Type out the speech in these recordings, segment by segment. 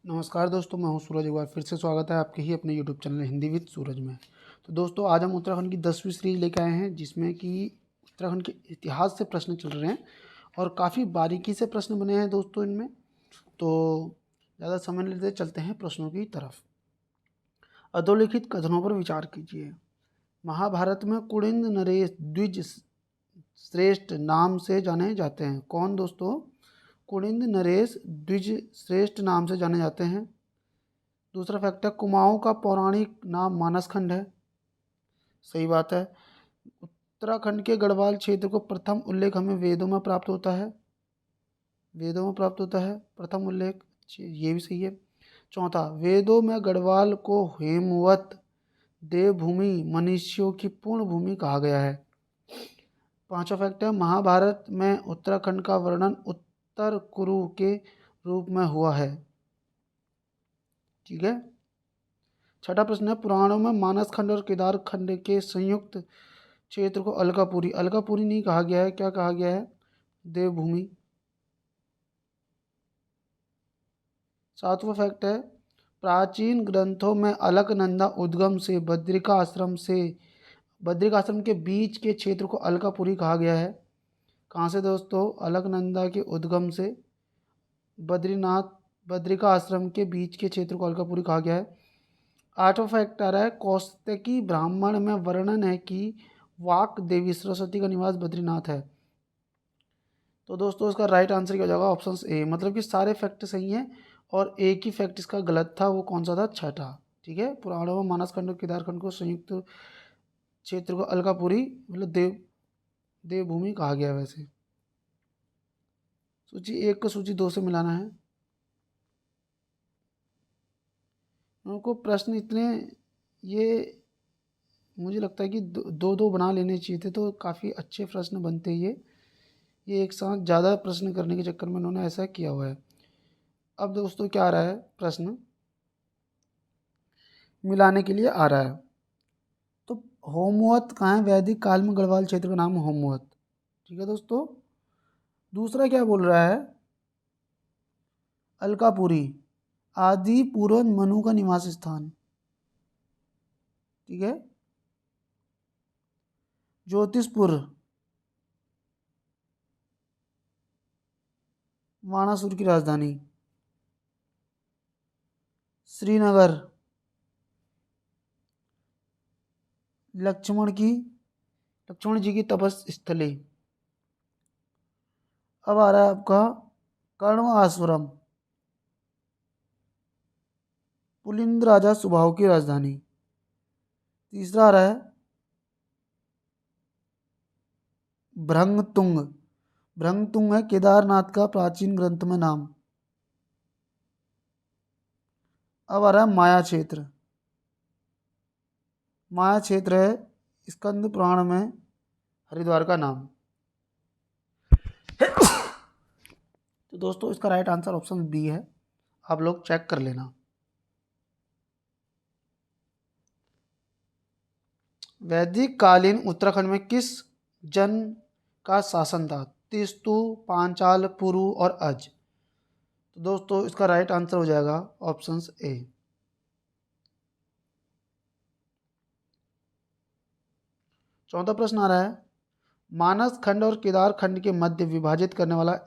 नमस्कार दोस्तों, मैं हूं सूरज। एक बार फिर से स्वागत है आपके ही अपने यूट्यूब चैनल हिंदी विद सूरज में। तो दोस्तों, आज हम उत्तराखंड की 10वीं सीरीज लेकर आए हैं, जिसमें कि उत्तराखंड के इतिहास से प्रश्न चल रहे हैं और काफ़ी बारीकी से प्रश्न बने हैं दोस्तों इनमें। तो ज़्यादा समय नहीं लेते, चलते हैं प्रश्नों की तरफ। अधोलिखित कथनों पर विचार कीजिए। महाभारत में कुलिंद नरेश द्विज श्रेष्ठ नाम से जाने जाते हैं। कौन दोस्तों? कुलिंद नरेश द्विज श्रेष्ठ नाम से जाने जाते हैं। दूसरा फैक्ट है, कुमाऊं का पौराणिक नाम मानसखंड है। सही बात है। उत्तराखंड के गढ़वाल क्षेत्र को प्रथम उल्लेख हमें वेदों में प्राप्त होता है। वेदों में प्राप्त होता है प्रथम उल्लेख, ये भी सही है। चौथा, वेदों में गढ़वाल को हेमवत देवभूमि मनुष्यों की पूर्ण भूमि कहा गया है। पांचवा फैक्ट है, महाभारत में उत्तराखंड का वर्णन उत्तर कुरु के रूप में हुआ है। ठीक है। छठा प्रश्न है, पुराणों में मानसखंड और केदारखंड के संयुक्त क्षेत्र को अलकापुरी अलकापुरी नहीं कहा गया है, क्या कहा गया है? देवभूमि। सातवां फैक्ट है, प्राचीन ग्रंथों में अलकनंदा उद्गम से बद्रिकाश्रम के बीच के क्षेत्र को अलकापुरी कहा गया है। कहाँ से दोस्तों? अलकनंदा के उद्गम से बद्रिका आश्रम के बीच के क्षेत्र को अलकापुरी कहा गया है। आठवां फैक्ट आ रहा है, कौशिकी ब्राह्मण में वर्णन है कि वाक देवी सरस्वती का निवास बद्रीनाथ है। तो दोस्तों, इसका राइट आंसर क्या हो जाएगा? Option A. मतलब कि सारे फैक्ट सही हैं और एक ही फैक्ट इसका गलत था। वो कौन सा था? छठा। ठीक है। पुराणों में मानसखंड और केदारखंड को संयुक्त क्षेत्र को अलकापुरी मतलब देवभूमि कहा गया। वैसे सूची 1 को सूची 2 से मिलाना है। उनको प्रश्न इतने, ये मुझे लगता है कि दो दो बना लेने चाहिए थे, तो काफ़ी अच्छे प्रश्न बनते। ये एक साथ ज़्यादा प्रश्न करने के चक्कर में उन्होंने ऐसा किया हुआ है। अब दोस्तों क्या आ रहा है? प्रश्न मिलाने के लिए आ रहा है। तो होमवत कहाँ है? वैदिक काल में गढ़वाल क्षेत्र का नाम होमवत। ठीक है दोस्तों। दूसरा क्या बोल रहा है? अलकापुरी आदि पूर्व मनु का निवास स्थान। ठीक है। ज्योतिषपुर बाणासुर की राजधानी। श्रीनगर लक्ष्मण जी की तपस स्थली। अब आ रहा है आपका कर्ण आश्रम, पुलिंद राजा सुबाहु की राजधानी। तीसरा आ रहा है भ्रंगतुंग। भ्रंगतुंग है केदारनाथ का प्राचीन ग्रंथ में नाम। अब आ रहा है माया क्षेत्र। माया क्षेत्र है स्कंद पुराण में हरिद्वार का नाम। तो दोस्तों, इसका राइट आंसर ऑप्शन बी है। आप लोग चेक कर लेना। वैदिक कालीन उत्तराखंड में किस जन का शासन था? तिस्तु, पांचाल, पुरु और अज। तो दोस्तों, इसका राइट आंसर हो जाएगा ऑप्शन ए। चौथा प्रश्न आ रहा है, मानस खंड और केदार खंड के मध्य विभाजित करने वाला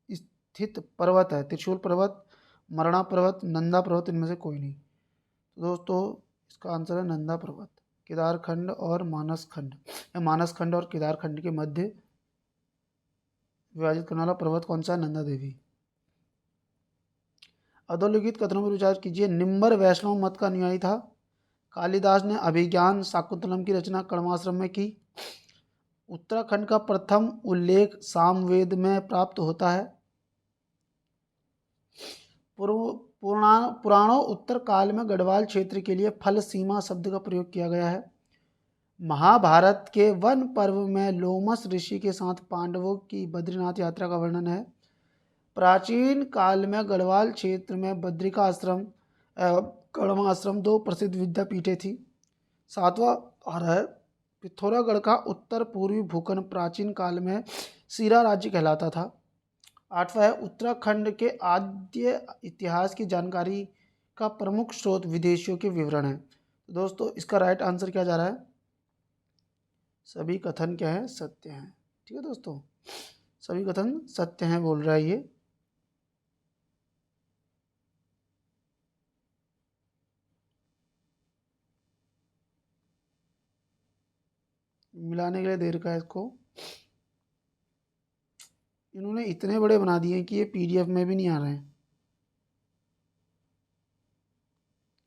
स्थित पर्वत है? त्रिशूल पर्वत, मरणा पर्वत, नंदा पर्वत, इनमें से कोई नहीं। तो दोस्तों, इसका आंसर है नंदा पर्वत। केदार खंड और मानस खंड और केदार खंड के मध्य विभाजित करने वाला पर्वत कौन सा है? नंदा देवी। अधोलिखित कथनों पर विचार कीजिए। निम्बर वैष्णव मत का अनुयायी था। कालिदास ने अभिज्ञान शाकुंतलम की रचना कण्वाश्रम में की। उत्तराखंड का प्रथम उल्लेख सामवेद में प्राप्त होता है। पुराणों उत्तर काल में गढ़वाल क्षेत्र के लिए फल सीमा शब्द का प्रयोग किया गया है। महाभारत के वन पर्व में लोमस ऋषि के साथ पांडवों की बद्रीनाथ यात्रा का वर्णन है। प्राचीन काल में गढ़वाल क्षेत्र में बद्रिका आश्रम एवं कण्व आश्रम दो प्रसिद्ध विद्यापीठें थी। सातवां आ रहा है, पिथौरागढ़ का उत्तर पूर्वी भूखंड प्राचीन काल में सीरा राज्य कहलाता था। 8वां है उत्तराखंड के आद्य इतिहास की जानकारी का प्रमुख स्रोत विदेशियों के विवरण है। तो दोस्तों इसका राइट आंसर क्या जा रहा है? सभी कथन क्या है? सत्य हैं। ठीक है दोस्तों, सभी कथन सत्य हैं बोल रहा है ये। मिलाने के लिए देर का है इसको, इन्होंने इतने बड़े बना दिए कि ये पीडीएफ में भी नहीं आ रहे हैं।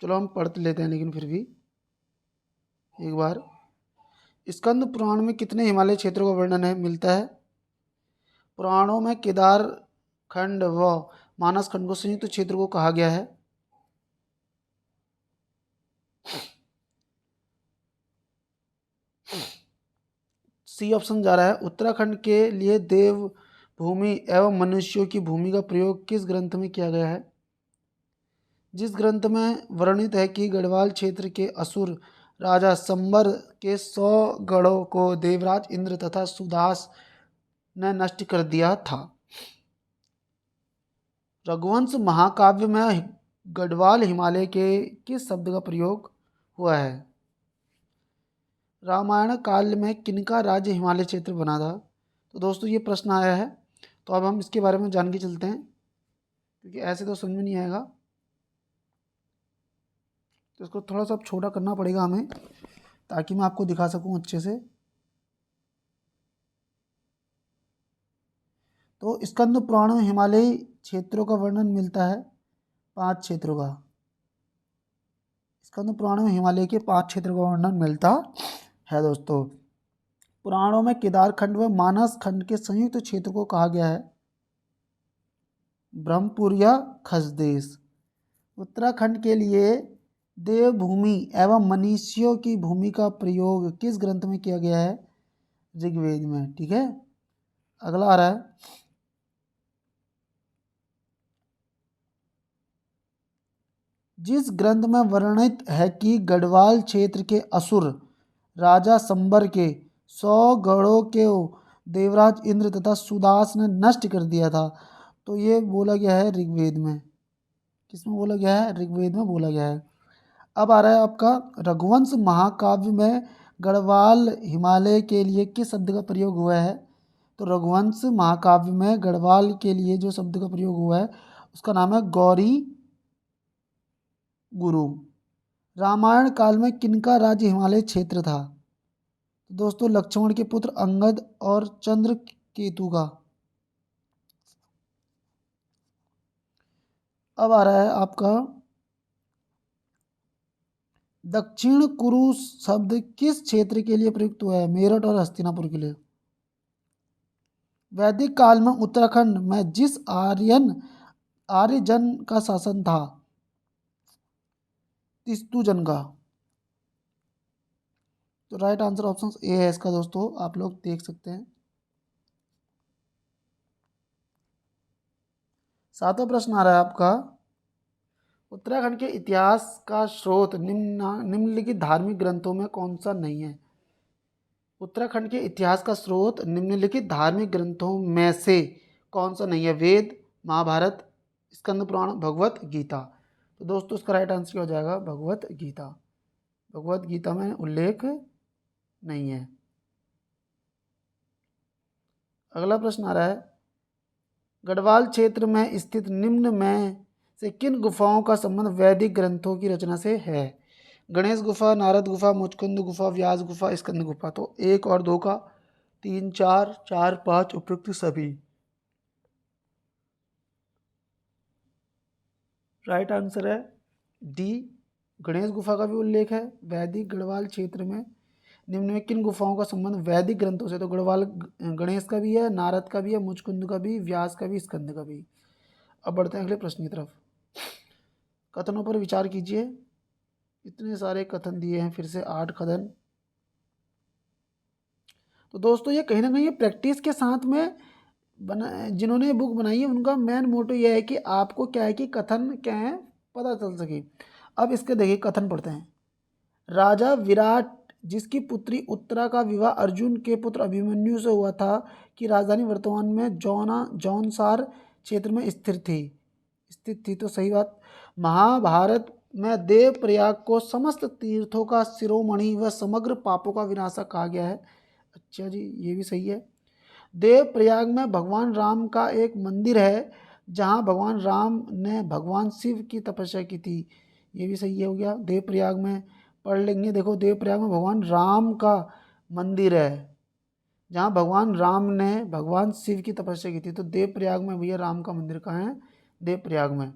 चलो हम पढ़ लेते हैं लेकिन फिर भी एक बार। स्कंद पुराण में कितने हिमालय क्षेत्रों का वर्णन है मिलता है? पुराणों में केदार खंड व मानस खंड को संयुक्त क्षेत्र को कहा गया है। सी ऑप्शन जा रहा है उत्तराखंड के लिए देव भूमि एवं मनुष्यों की भूमि का प्रयोग किस ग्रंथ में किया गया है? जिस ग्रंथ में वर्णित है कि गढ़वाल क्षेत्र के असुर राजा संबर के 100 गढ़ों को देवराज इंद्र तथा सुदास ने नष्ट कर दिया था। रघुवंश महाकाव्य में गढ़वाल हिमालय के किस शब्द का प्रयोग हुआ है? रामायण काल में किनका राज्य हिमालय क्षेत्र बना था? तो दोस्तों ये प्रश्न आया है, तो अब हम इसके बारे में जान के चलते हैं, क्योंकि ऐसे तो समझ में नहीं आएगा, तो इसको थोड़ा सा छोटा करना पड़ेगा हमें ताकि मैं आपको दिखा सकूं अच्छे से। तो स्कंद पुराण में हिमालयी क्षेत्रों का वर्णन मिलता है 5 क्षेत्रों का। स्कंद पुराण में हिमालय के 5 क्षेत्रों का वर्णन मिलता है दोस्तों। पुराणों में केदार खंड व मानस खंड के संयुक्त क्षेत्र को कहा गया है ब्रह्मपुर या खसदेश। उत्तराखंड के लिए देवभूमि एवं मनुष्यों की भूमि का प्रयोग किस ग्रंथ में किया गया है? ऋग्वेद में। ठीक है, अगला आ रहा है जिस ग्रंथ में वर्णित है कि गढ़वाल क्षेत्र के असुर राजा संबर के 100 गढ़ों के देवराज इंद्र तथा सुदास ने नष्ट कर दिया था, तो ये बोला गया है ऋग्वेद में। किसमें बोला गया है? ऋग्वेद में बोला गया है। अब आ रहा है आपका रघुवंश महाकाव्य में गढ़वाल हिमालय के लिए किस शब्द का प्रयोग हुआ है? तो रघुवंश महाकाव्य में गढ़वाल के लिए जो शब्द का प्रयोग हुआ है उसका नाम है गौरी गुरु। रामायण काल में किनका राज्य हिमालय क्षेत्र था? तो दोस्तों लक्ष्मण के पुत्र अंगद और चंद्रकेतु का। अब आ रहा है आपका दक्षिण कुरु शब्द किस क्षेत्र के लिए प्रयुक्त हुआ है? मेरठ और हस्तिनापुर के लिए। वैदिक काल में उत्तराखंड में जिस आर्यजन का शासन था तिस्तुजन का। तो राइट आंसर ऑप्शन ए है इसका दोस्तों, आप लोग देख सकते हैं। 7वां प्रश्न आ रहा है आपका उत्तराखंड के इतिहास का स्रोत निम्नलिखित धार्मिक ग्रंथों में कौन सा नहीं है? उत्तराखंड के इतिहास का स्रोत निम्नलिखित धार्मिक ग्रंथों में से कौन सा नहीं है? वेद, महाभारत, स्कंद पुराण, भगवत गीता। तो दोस्तों इसका राइट आंसर क्या हो जाएगा? भगवत गीता। भगवत गीता में उल्लेख नहीं है। अगला प्रश्न आ रहा है गढ़वाल क्षेत्र में स्थित निम्न में से किन गुफाओं का संबंध वैदिक ग्रंथों की रचना से है? गणेश गुफा, नारद गुफा, मुचकुंद गुफा, व्यास गुफा, स्कंद गुफा। तो 1 और 2 का, 3, 4, 4, 5 उपयुक्त सभी। राइट आंसर है डी, गणेश गुफा का भी उल्लेख है। वैदिक गढ़वाल क्षेत्र में निम्न में किन गुफाओं का संबंध वैदिक ग्रंथों से? तो गढ़वाल गणेश का भी है, नारद का भी है, मुचकुंद का भी, व्यास का भी, स्कंद का भी। अब बढ़ते हैं अगले प्रश्न की तरफ। कथनों पर विचार कीजिए। इतने सारे कथन दिए हैं, फिर से 8 कथन। तो दोस्तों ये कहीं ना कहीं ये प्रैक्टिस के साथ में जिन्होंने बुक बनाई है उनका मेन मोटो ये है कि आपको क्या है कि कथन क्या है पता चल सके। अब इसके देखिए कथन पढ़ते हैं। राजा विराट जिसकी पुत्री उत्तरा का विवाह अर्जुन के पुत्र अभिमन्यु से हुआ था की राजधानी वर्तमान में जौनसार क्षेत्र में स्थित थी। तो सही बात। महाभारत में देव प्रयाग को समस्त तीर्थों का शिरोमणि व समग्र पापों का विनाशक कहा गया है। अच्छा जी, ये भी सही है। देव प्रयाग में भगवान राम का एक मंदिर है जहाँ भगवान राम ने भगवान शिव की तपस्या की थी। ये भी सही हो गया। देव प्रयाग में पढ़ लेंगे। देखो, देव प्रयाग में भगवान राम का मंदिर है जहाँ भगवान राम ने भगवान शिव की तपस्या की थी। तो देव प्रयाग में भैया राम का मंदिर कहाँ है? देव प्रयाग में।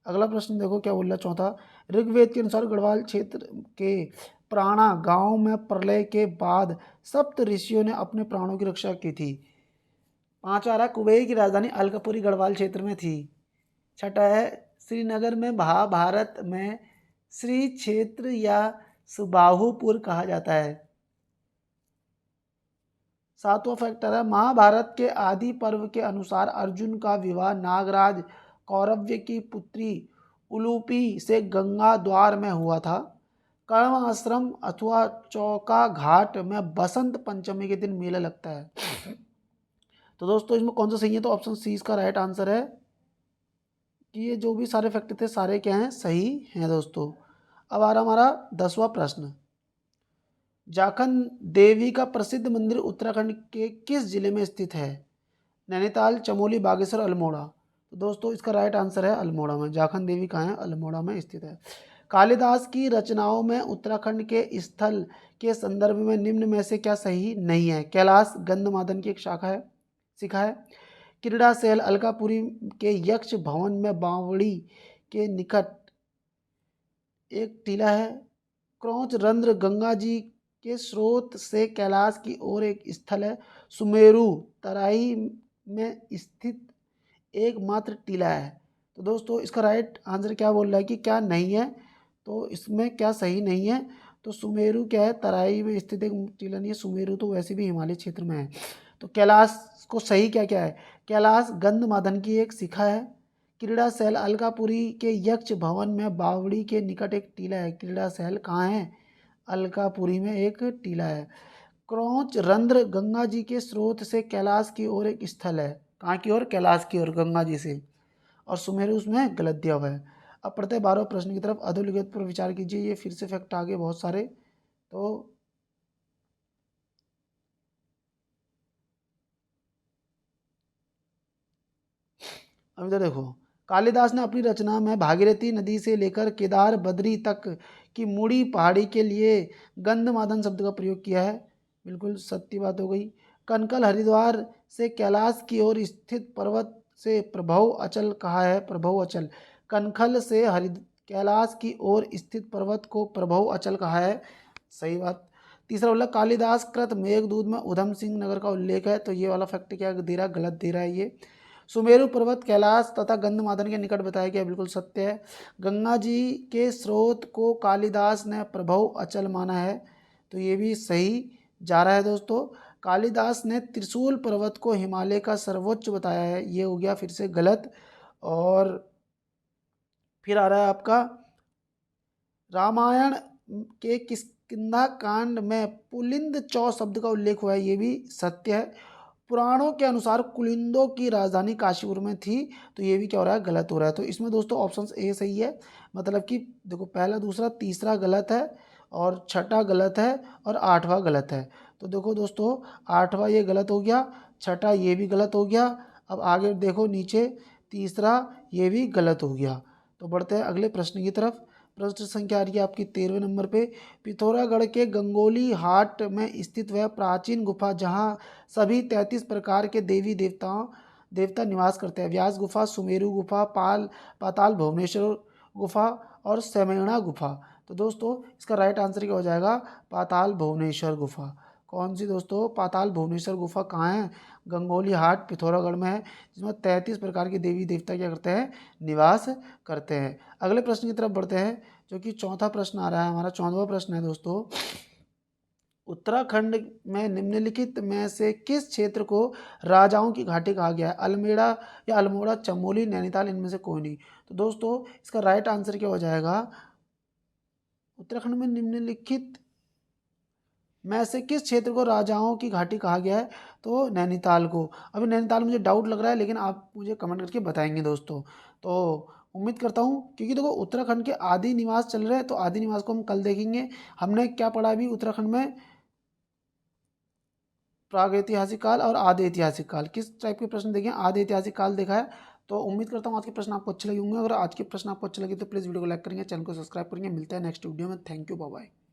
अगला प्रश्न देखो क्या बोल रहा है, चौथा। ऋग्वेद के अनुसार गढ़वाल क्षेत्र के प्राणा गांव में प्रलय के बाद सप्त ऋषियों ने अपने प्राणों की रक्षा की थी। पांचवा आ रहा, कुबेर की राजधानी अलकापुरी गढ़वाल क्षेत्र में थी। छठा है, श्रीनगर में महाभारत में श्री क्षेत्र या सुबाहुपुर कहा जाता है। सातवां फैक्टर है, महाभारत के आदि पर्व के अनुसार अर्जुन का विवाह नागराज कौरव्य की पुत्री उलूपी से गंगा द्वार में हुआ था। कर्ण आश्रम अथवा चौका घाट में बसंत पंचमी के दिन मेला लगता है। तो दोस्तों इसमें कौन सा सही है? तो ऑप्शन सी इसका राइट आंसर है कि ये जो भी सारे फैक्टर थे सारे क्या हैं? सही हैं दोस्तों। अब आ रहा हमारा 10वां प्रश्न। जाखन देवी का प्रसिद्ध मंदिर उत्तराखंड के किस जिले में स्थित है? नैनीताल, चमोली, बागेश्वर, अल्मोड़ा। तो दोस्तों इसका राइट आंसर है अल्मोड़ा में। जाखन देवी कहाँ है? अल्मोड़ा में स्थित है। कालिदास की रचनाओं में उत्तराखंड के स्थल के संदर्भ में निम्न में से क्या सही नहीं है? कैलाश गंधमादन की एक शिखा है। क्रीड़ाशैल अलकापुरी के यक्ष भवन में बावड़ी के निकट एक टीला है। क्रौच रंध्र गंगा जी के स्रोत से कैलाश की ओर एक स्थल है। सुमेरु तराई में स्थित एकमात्र टीला है। तो दोस्तों इसका राइट आंसर क्या बोल रहा है कि क्या नहीं है? तो इसमें क्या सही नहीं है? तो सुमेरु क्या है? तराई में स्थित एक टीला नहीं है। सुमेरु तो वैसे भी हिमालय क्षेत्र में है। तो कैलाश को सही क्या क्या है? कैलाश गंधमादन की एक शिखा है। क्रीड़ाशैल अलकापुरी के यक्ष भवन में बावड़ी के निकट एक टीला है। क्रीड़ाशैल कहाँ है? अलकापुरी में एक टीला है। क्रौच रंध्र गंगा जी के स्रोत से कैलाश की ओर एक स्थल है। कहाँ की ओर? कैलाश की ओर, गंगा जी से। और सुमेरु उसमें गलत दिया हुआ है। अब पढ़ते हैं 12वें प्रश्न की तरफ। अधोलिखित पर विचार कीजिए। ये फिर से फैक्ट आ गए बहुत सारे। तो अब इधर देखो, कालिदास ने अपनी रचना में भागीरथी नदी से लेकर केदार बद्री तक की मुड़ी पहाड़ी के लिए गंधमादन शब्द का प्रयोग किया है। बिल्कुल सत्य बात हो गई। कनकल हरिद्वार से कैलाश की ओर स्थित पर्वत से प्रभव अचल कहा है। प्रभव अचल। कनखल से कैलाश की ओर स्थित पर्वत को प्रभव अचल कहा है। सही बात। तीसरा बोला कालिदास कृत मेघदूत में उधम सिंह नगर का उल्लेख है। तो ये वाला फैक्ट क्या दे रहा है? गलत दे रहा है ये। सुमेरु पर्वत कैलाश तथा गंधमादन के निकट बताया गया, बिल्कुल सत्य है। गंगा जी के स्रोत को कालिदास ने प्रभव अचल माना है। तो ये भी सही जा रहा है दोस्तों। कालिदास ने त्रिशूल पर्वत को हिमालय का सर्वोच्च बताया है। ये हो गया फिर से गलत। और फिर आ रहा है आपका रामायण के किष्किंधा कांड में पुलिंद चौ शब्द का उल्लेख हुआ है। ये भी सत्य है। पुराणों के अनुसार कुलिंदों की राजधानी काशीपुर में थी। तो ये भी क्या हो रहा है? गलत हो रहा है। तो इसमें दोस्तों ऑप्शन ए सही है। मतलब कि देखो, पहला, दूसरा, तीसरा गलत है और छठा गलत है और आठवां गलत है। तो देखो दोस्तों, आठवां ये गलत हो गया, छठा ये भी गलत हो गया। अब आगे देखो नीचे, तीसरा ये भी गलत हो गया। तो बढ़ते हैं अगले प्रश्न की तरफ। प्रश्न संख्या आ रही है आपकी 13वें नंबर पे। पिथौरागढ़ के गंगोली हाट में स्थित वह प्राचीन गुफा जहाँ सभी 33 प्रकार के देवता निवास करते हैं। व्यास गुफा, सुमेरु गुफा, पाताल भुवनेश्वर गुफा और सेमैणा गुफा। तो दोस्तों इसका राइट आंसर क्या हो जाएगा? पाताल भुवनेश्वर गुफा। कौन सी दोस्तों? पाताल भुवनेश्वर गुफा कहाँ है? गंगोली हाट पिथौरागढ़ में है, जिसमें 33 प्रकार के देवी देवता क्या करते हैं? निवास करते हैं। अगले प्रश्न की तरफ बढ़ते हैं, जो कि चौथा प्रश्न आ रहा है हमारा। 14वां प्रश्न है दोस्तों। उत्तराखंड में निम्नलिखित में से किस क्षेत्र को राजाओं की घाटी कहा गया है? अल्मेड़ा या अल्मोड़ा, चमोली, नैनीताल, इनमें से कोई नहीं। तो दोस्तों इसका राइट आंसर क्या हो जाएगा? उत्तराखंड में निम्नलिखित में से किस क्षेत्र को राजाओं की घाटी कहा गया है? तो नैनीताल को। अभी नैनीताल मुझे डाउट लग रहा है, लेकिन आप मुझे कमेंट करके बताएंगे दोस्तों। तो उम्मीद करता हूँ, क्योंकि देखो उत्तराखंड के आदि निवास चल रहे हैं, तो आदि निवास को हम कल देखेंगे। हमने क्या पढ़ा अभी उत्तराखंड में? प्रागैतिहासिक काल और आदि ऐतिहासिक काल। किस टाइप के प्रश्न देखे? आदि ऐतिहासिक काल देखा है। तो उम्मीद करता हूँ आज के प्रश्न आपको अच्छे लगे होंगे। अगर आज के प्रश्न आपको अच्छे लगे तो प्लीज़ वीडियो को लाइक करेंगे, चैनल को सब्सक्राइब करेंगे। मिलते हैं नेक्स्ट वीडियो में। Thank you, bye bye.